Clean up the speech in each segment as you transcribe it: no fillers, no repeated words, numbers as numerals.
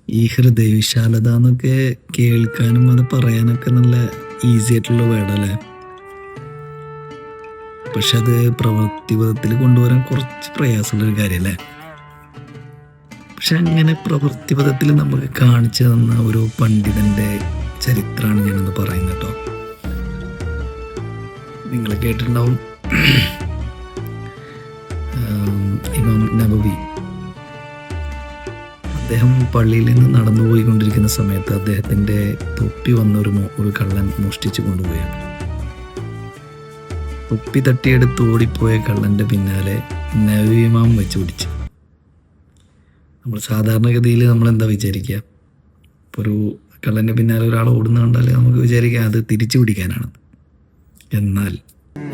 ഈ ഹൃദയവിശാലത എന്നൊക്കെ കേൾക്കാനും അത് പറയാനൊക്കെ നല്ല ഈസി ആയിട്ടുള്ള വേർഡല്ലേ. പക്ഷെ അത് പ്രവൃത്തിപഥത്തിൽ കൊണ്ടുവരാൻ കുറച്ച് പ്രയാസമുള്ളൊരു കാര്യമല്ലേ. പക്ഷെ അങ്ങനെ പ്രവൃത്തിപഥത്തിൽ നമുക്ക് കാണിച്ചു തന്ന ഒരു പണ്ഡിതന്റെ ചരിത്രമാണ് ഞാനൊന്ന് പറയുന്നത് കേട്ടോ. നിങ്ങൾ കേട്ടിട്ടുണ്ടാവും, ഇമാം നബവി. അദ്ദേഹം പള്ളിയിൽ നിന്ന് നടന്നു പോയിക്കൊണ്ടിരിക്കുന്ന സമയത്ത് അദ്ദേഹത്തിൻ്റെ തൊപ്പി ഒരു കള്ളൻ മോഷ്ടിച്ചു കൊണ്ടുപോയാണ്. തൊപ്പി തട്ടിയെടുത്ത് ഓടിപ്പോയ കള്ളൻ്റെ പിന്നാലെ നബവി ഇമാം വെച്ച് പിടിച്ചു. നമ്മൾ സാധാരണഗതിയിൽ നമ്മളെന്താ വിചാരിക്കുക, ഇപ്പോൾ ഒരു കള്ളൻ്റെ പിന്നാലെ ഒരാൾ ഓടുന്ന കണ്ടാൽ നമുക്ക് വിചാരിക്കാം അത് തിരിച്ചു പിടിക്കാനാണ്. എന്നാൽ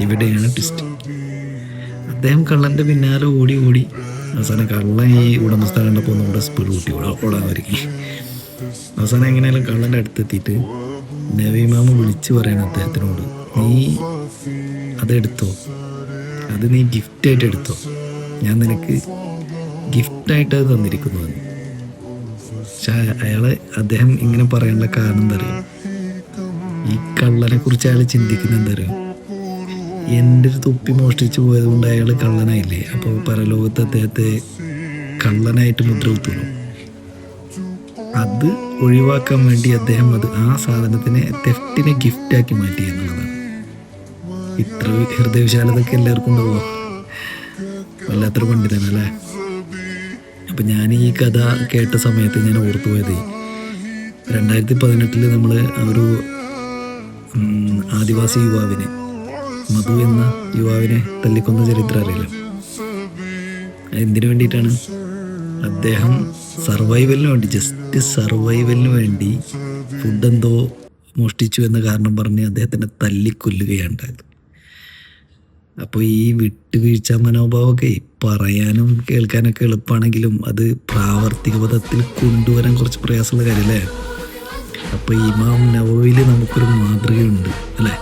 ഇവിടെയാണ് ട്വിസ്റ്റ്. അദ്ദേഹം കള്ളൻ്റെ പിന്നാലെ ഓടി അവസാനം കള്ളൻ ഈ ഉടമസ്ഥ കണ്ടപ്പോൾ ഒന്നുകൂടെ സ്പീഡ് കൂട്ടി ഓടാൻ ഒരുങ്ങി. അവസാനം എങ്ങനെയാലും കള്ളൻ്റെ അടുത്തെത്തിയിട്ട് നബിമാമ വിളിച്ചു പറയണം അദ്ദേഹത്തിനോട്, നീ അതെടുത്തോ, അത് നീ ഗിഫ്റ്റായിട്ട് എടുത്തോ, ഞാൻ നിനക്ക് ഗിഫ്റ്റായിട്ട് അത് തന്നിരിക്കുന്നു. പക്ഷെ അദ്ദേഹം ഇങ്ങനെ പറയാനുള്ള കാരണം എന്താ അറിയാം, ഈ കള്ളനെ കുറിച്ച് അയാൾ ചിന്തിക്കുന്ന എന്താ അറിയാം, എൻ്റെ ഒരു തൊപ്പി മോഷ്ടിച്ചു പോയത് കൊണ്ട് അയാൾ കള്ളനായില്ലേ, അപ്പോൾ പരലോകത്ത് അദ്ദേഹത്തെ കള്ളനായിട്ട് മുദ്ര കുത്തുന്നു. അത് ഒഴിവാക്കാൻ വേണ്ടി അദ്ദേഹം ആ സാധനത്തിനെ തെഫ്റ്റിനെ ഗിഫ്റ്റാക്കി മാറ്റി എന്നുള്ളതാണ്. ഇത്ര ഹൃദയവിശാലതൊക്കെ എല്ലാവർക്കും ഉണ്ടാവുമോ? വല്ലാത്തൊരു പണ്ഡിതനല്ലേ. അപ്പം ഞാൻ ഈ കഥ കേട്ട സമയത്ത് ഞാൻ ഓർത്തു പോയത് 2018 നമ്മൾ ഒരു ആദിവാസി യുവാവിനെ, മധു എന്ന യുവാവിനെ തല്ലിക്കൊന്ന ചരിത്രം അറിയില്ല. എന്തിനു വേണ്ടിയിട്ടാണ്? അദ്ദേഹം സർവൈവലിന് വേണ്ടി, ജസ്റ്റ് സർവൈവലിന് വേണ്ടി ഫുഡ് എന്തോ മോഷ്ടിച്ചു എന്ന കാരണം പറഞ്ഞ് അദ്ദേഹത്തിനെ തല്ലിക്കൊല്ലുകയാണ് ഉണ്ടായത്. അപ്പോൾ ഈ വിട്ടുവീഴ്ച മനോഭാവമൊക്കെ പറയാനും കേൾക്കാനൊക്കെ എളുപ്പമാണെങ്കിലും അത് പ്രാവർത്തിക പദത്തിൽ കൊണ്ടുവരാൻ കുറച്ച് പ്രയാസമുള്ള കാര്യമല്ലേ. അപ്പോൾ ഇമാം നവവിയിൽ നമുക്കൊരു മാതൃകയുണ്ട് അല്ലേ.